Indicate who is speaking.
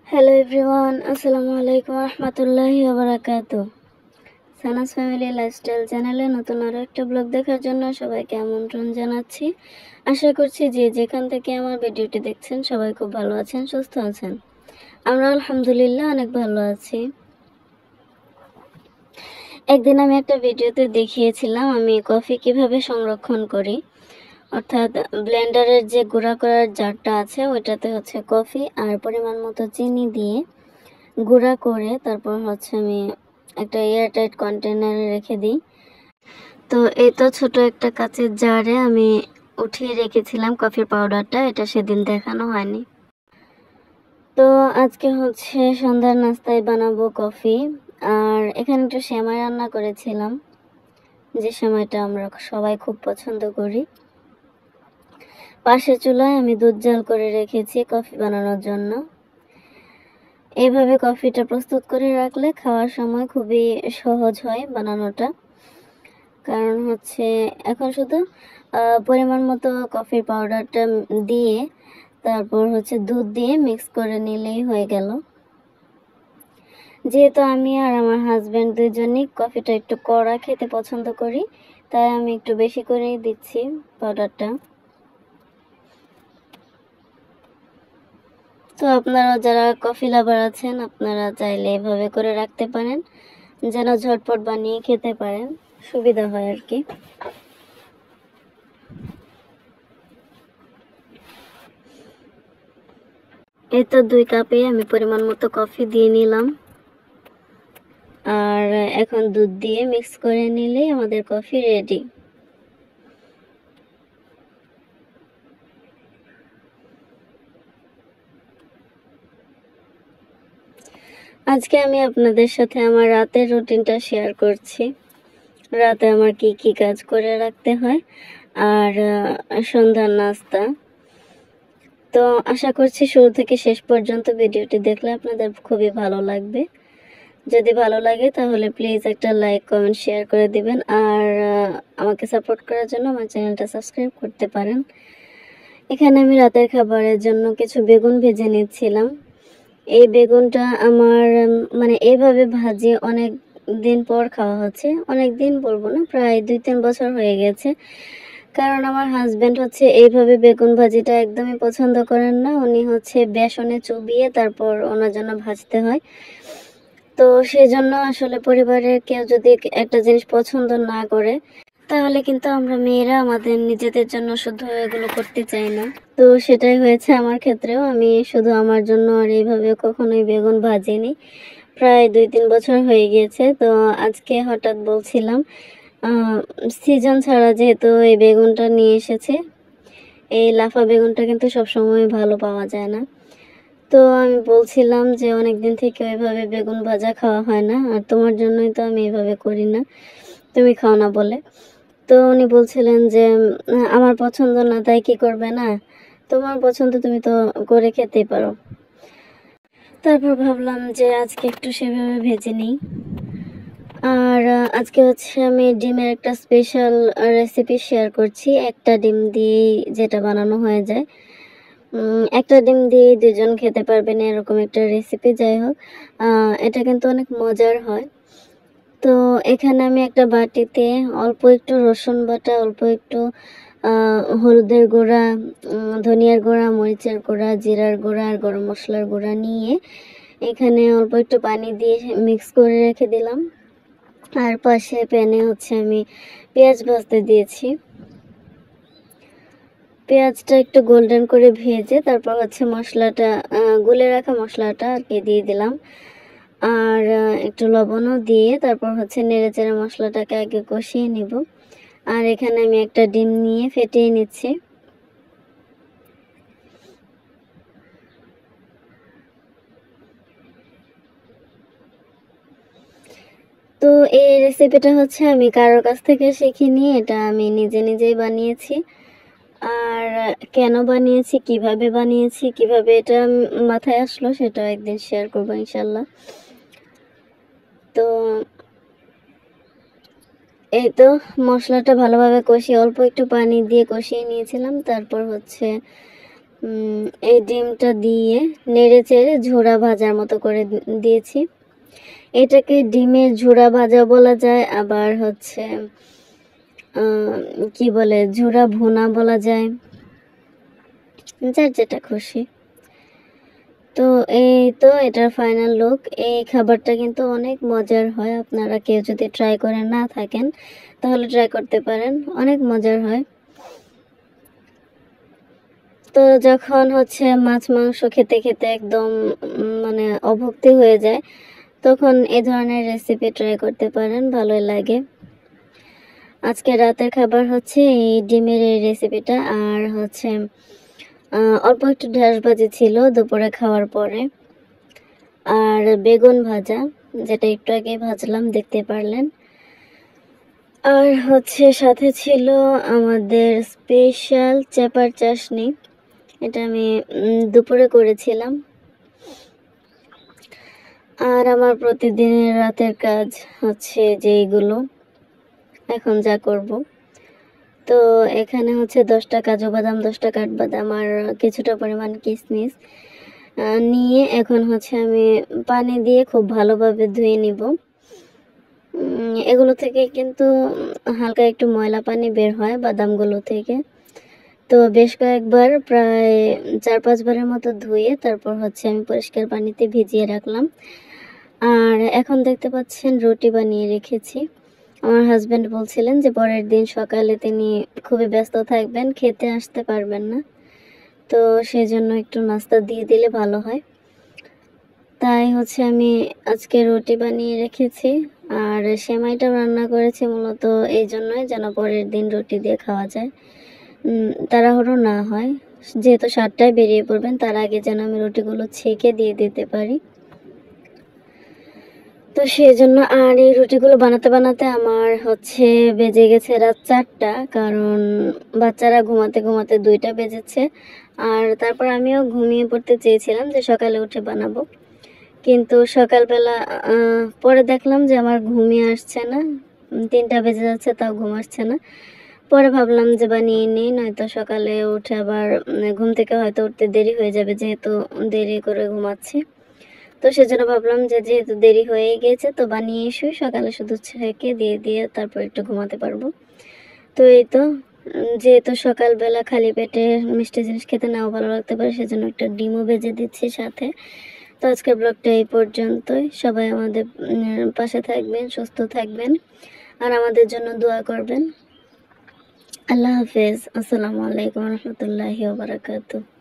Speaker 1: Hello everyone, আসসালামু আলাইকুম রহমতুল্লাহি ওবারাকাতু। সানাস ফ্যামিলি লাইফস্টাইল চ্যানেলে নতুন আরও একটা ব্লগ দেখার জন্য সবাইকে আমন্ত্রণ জানাচ্ছি। আশা করছি যে যেখান থেকে আমার ভিডিওটি দেখছেন সবাই খুব ভালো আছেন, সুস্থ আছেন। আমরা আলহামদুলিল্লাহ অনেক ভালো আছি। একদিন আমি একটা ভিডিওতে দেখিয়েছিলাম আমি কফি কিভাবে সংরক্ষণ করি, অর্থাৎ ব্লেন্ডারের যে গুঁড়া করার জারটা আছে ওইটাতে কফি আর পরিমাণ মতো চিনি দিয়ে গুঁড়া করে তারপর আমি একটা এয়ারটাইট কন্টেনারে রেখে দিই। তো এই তো ছোট একটা কাচের জারে আমি উঠিয়ে রেখেছিলাম কফির পাউডারটা, এটা সেদিন দেখানো হয়নি। তো আজকে সন্ধ্যার নাস্তায় বানাবো কফি, আর এখানে একটু সেমাই রান্না করেছিলাম, যে সেমাইটা আমরা সবাই খুব পছন্দ করি। পাশের চুলায় আমি দুধ জাল করে রেখেছি কফি বানানোর জন্য। এইভাবে কফিটা প্রস্তুত করে রাখলে খাওয়ার সময় খুবই সহজ হয় বানানোটা, কারণ এখন শুধু পরিমাণ মতো কফির পাউডারটা দিয়ে তারপর দুধ দিয়ে মিক্স করে নিলেই হয়ে গেল। যেহেতু আমি আর আমার হাজব্যান্ড দুজনই কফিটা একটু কড়া খেতে পছন্দ করি, তাই আমি একটু বেশি করেই দিচ্ছি পাউডারটা। তো আপনারা যারা কফি লাভার আছেন আপনারা চাইলে এভাবে করে রাখতে পারেন, যেন ঝটপট বানিয়ে খেতে পারেন, সুবিধা হয় আর কি। এই তো 2 কাপে আমি পরিমাণ মতো কফি দিয়ে নিলাম, আর এখন দুধ দিয়ে মিক্স করে নিলেই আমাদের কফি রেডি। আজকে আমি আপনাদের সাথে আমার রাতের রুটিনটা শেয়ার করছি। রাতে আমার কি কি কাজ করে রাখতে হয় আর সন্ধ্যার নাস্তা। তো আশা করছি শুরু থেকে শেষ পর্যন্ত ভিডিওটি দেখলে আপনাদের খুবই ভালো লাগবে। যদি ভালো লাগে তাহলে প্লিজ একটা লাইক, কমেন্ট, শেয়ার করে দিবেন, আর আমাকে সাপোর্ট করার জন্য আমার চ্যানেলটা সাবস্ক্রাইব করতে পারেন। এখানে আমি রাতের খাবারের জন্য কিছু বেগুন ভেজে নিচ্ছিলাম। এই বেগুনটা আমার এইভাবে ভাজি অনেক দিন পর খাওয়া হচ্ছে, অনেক দিন বলবো না, প্রায় 2-3 বছর হয়ে গেছে। কারণ আমার হাজব্যান্ড এইভাবে বেগুন ভাজিটা একদমই পছন্দ করেন না, উনি বেসনে চুবিয়ে তারপর ওনার জন্য ভাজতে হয়। তো সেজন্য আসলে পরিবারের কেউ যদি একটা জিনিস পছন্দ না করে তাহলে কিন্তু আমরা মেয়েরা আমাদের নিজেদের জন্য শুধু এগুলো করতে চাই না। তো সেটাই হয়েছে আমার ক্ষেত্রেও, আমি শুধু আমার জন্য আর এইভাবে কখনোই বেগুন ভাজিনি, প্রায় 2-3 বছর হয়ে গিয়েছে। তো আজকে হঠাৎ বলছিলাম সিজন ছাড়া যেহেতু এই বেগুনটা নিয়ে এসেছে, এই লাফা বেগুনটা কিন্তু সবসময় ভালো পাওয়া যায় না। তো আমি বলছিলাম যে অনেক দিন থেকে ওইভাবে বেগুন ভাজা খাওয়া হয় না, আর তোমার জন্যই তো আমি এইভাবে করি না, তুমি খাও না বলে। তো উনি বলছিলেন যে আমার পছন্দ না তাই কি করবে না, তোমার পছন্দ তুমি তো করে খেতেই পারো। তারপর ভাবলাম যে আজকে একটু সেভাবে ভেজে নিই। আর আজকে আমি ডিমের একটা স্পেশাল রেসিপি শেয়ার করছি। একটা ডিম দিয়েই যেটা বানানো হয়ে যায়, একটা ডিম দিয়ে 2জন খেতে পারবেন এরকম একটা রেসিপি। যাই হোক, এটা কিন্তু অনেক মজার হয়। তো এখানে আমি একটা বাটিতে অল্প একটু রসুন বাটা, অল্প একটু হলুদের গুঁড়া, ধনিয়ার গুঁড়া, মরিচের গুঁড়া, জিরার গুঁড়া আর গরম মশলার গুঁড়া নিয়ে এখানে অল্প একটু পানি দিয়ে মিক্স করে রেখে দিলাম। আর পাশে প্যানে আমি পেঁয়াজ ভাজতে দিয়েছি। পেঁয়াজটা একটু গোল্ডেন করে ভেজে তারপর মশলাটা, গুলে রাখা মশলাটা আর কি দিয়ে দিলাম, আর একটু লবণও দিয়ে তারপর নেড়েচেড়ে মশলাটাকে আগে কষিয়ে নিব। আর এখানে আমি একটা ডিম নিয়ে ফেটিয়ে নিচ্ছি। তো এই রেসিপিটা আমি কারোর কাছ থেকে শিখিনি, এটা আমি নিজে নিজেই বানিয়েছি। আর কেন বানিয়েছি, কিভাবে বানিয়েছি, কিভাবে এটা মাথায় আসলো সেটা একদিন শেয়ার করবো ইনশাল্লাহ। তো এই তো মশলাটা ভালোভাবে কষিয়ে অল্প একটু পানি দিয়ে কষিয়ে নিয়েছিলাম। তারপর এই ডিমটা দিয়ে নেড়ে চেড়ে ঝোড়া ভাজার মতো করে দিয়েছি। এটাকে ডিমের ঝোড়া ভাজা বলা যায়, আবার হচ্ছে কি বলে ঝোড়া ভুনা বলা যায়, যার যেটা খুশি। তো এই তো এটার ফাইনাল লুক। এই খাবারটা কিন্তু অনেক মজার হয়, আপনারা কেউ যদি ট্রাই করে না থাকেন তাহলে ট্রাই করতে পারেন, অনেক মজার হয়। তো যখন হচ্ছে মাছ মাংস খেতে খেতে একদম মানে অভুক্তি হয়ে যায়, তখন এ ধরনের রেসিপি ট্রাই করতে পারেন, ভালোই লাগে। আজকে রাতের খাবার হচ্ছে এই ডিমের এই রেসিপিটা, আর হচ্ছে অল্প একটু ঢ্যাঁড়স ভাজি ছিল দুপুরে খাওয়ার পরে, আর বেগুন ভাজা, যেটা একটু আগে ভাজলাম দেখতে পারলেন। আর হচ্ছে সাথে ছিল আমাদের স্পেশাল চেপার চাশনি, এটা আমি দুপুরে করেছিলাম। আর আমার প্রতিদিনের রাতের কাজ হচ্ছে যে এইগুলো এখন যা করব। তো এখানে হচ্ছে 10টা কাজু বাদাম, 10টা কাঠবাদাম আর কিছুটা পরিমাণ কিশমিশ নিয়ে এখন হচ্ছে আমি পানি দিয়ে খুব ভালোভাবে ধুয়ে নিব। এগুলো থেকে কিন্তু হালকা একটু ময়লা পানি বের হয় বাদামগুলো থেকে। তো বেশ কয়েকবার, প্রায় 4-5 বারের মতো ধুয়ে তারপর হচ্ছে আমি পরিষ্কার পানিতে ভিজিয়ে রাখলাম। আর এখন দেখতে পাচ্ছেন রুটি বানিয়ে রেখেছি। আমার হাজব্যান্ড বলছিলেন যে পরের দিন সকালে তিনি খুবই ব্যস্ত থাকবেন, খেতে আসতে পারবেন না, তো সেই জন্য একটু নাস্তা দিয়ে দিলে ভালো হয়। তাই হচ্ছে আমি আজকে রুটি বানিয়ে রেখেছি, আর সেমাইটা রান্না করেছি মূলত এই জন্যই যেন পরের দিন রুটি দিয়ে খাওয়া যায়, তাড়াহুড়ো না হয়। যেহেতু 7টায় বেরিয়ে পড়বেন, তার আগে যেন আমি রুটিগুলো ছেঁকে দিয়ে দিতে পারি, তো সেই জন্য। আর এই রুটিগুলো বানাতে বানাতে আমার হচ্ছে বেজে গেছে রাত 4টা, কারণ বাচ্চারা ঘুমাতে ঘুমাতে 2টা বেজেছে। আর তারপর আমিও ঘুমিয়ে পড়তে চেয়েছিলাম যে সকালে উঠে বানাবো, কিন্তু সকালবেলা পরে দেখলাম যে আমার ঘুমই আসছে না, 3টা বেজে যাচ্ছে তাও ঘুম আসছে না। পরে ভাবলাম যে বানিয়ে নিই, নয়তো সকালে উঠে আবার ঘুম থেকে হয়তো উঠতে দেরি হয়ে যাবে, যেহেতু দেরি করে ঘুমাচ্ছি। তো সেজন্য ভাবলাম যে যেহেতু দেরি হয়ে গিয়েছে তো বানিয়ে শুই, সকালে শুধু ছেঁকে দিয়ে দিয়ে তারপর একটু ঘুমাতে পারবো। তো এই তো যেহেতু সকালবেলা খালি পেটে মিষ্টি জিনিস খেতে নাও ভালো লাগতে পারে, সেজন্য একটা ডিমও ভেজে দিচ্ছি সাথে। তো আজকের ব্লগটা এই পর্যন্তই। সবাই আমাদের পাশে থাকবেন, সুস্থ থাকবেন, আর আমাদের জন্য দোয়া করবেন। আল্লাহ হাফেজ। আসসালামু আলাইকুম রহমতুল্লাহি ওয়া বারাকাতুহু।